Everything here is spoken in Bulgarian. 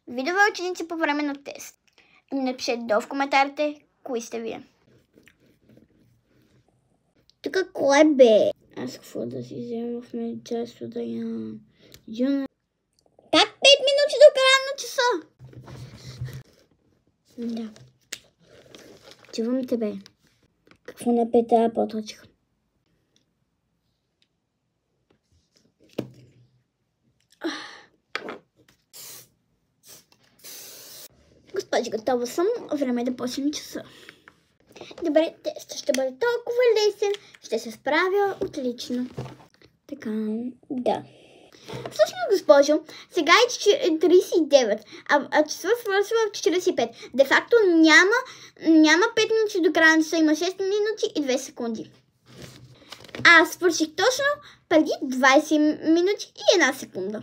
видове ученици по време на тест. И ми напишете долу в коментарите кои сте вие. Тук кой бе? Аз какво да си взема в медичество да ям? Как 5 минути до края на часа? Да. Чувам тебе. Какво напета поточка? Госпожи, готова съм. Време е да почнем часа. Добре, тестът ще бъде толкова лесен. Ще се справя отлично. Така, да. Всъщност, госпожо, сега е 39, а часът свършва в 45. Де факто няма 5 минути до края на часа, има 6 минути и 2 секунди. Аз свърших точно преди 20 минути и 1 секунда.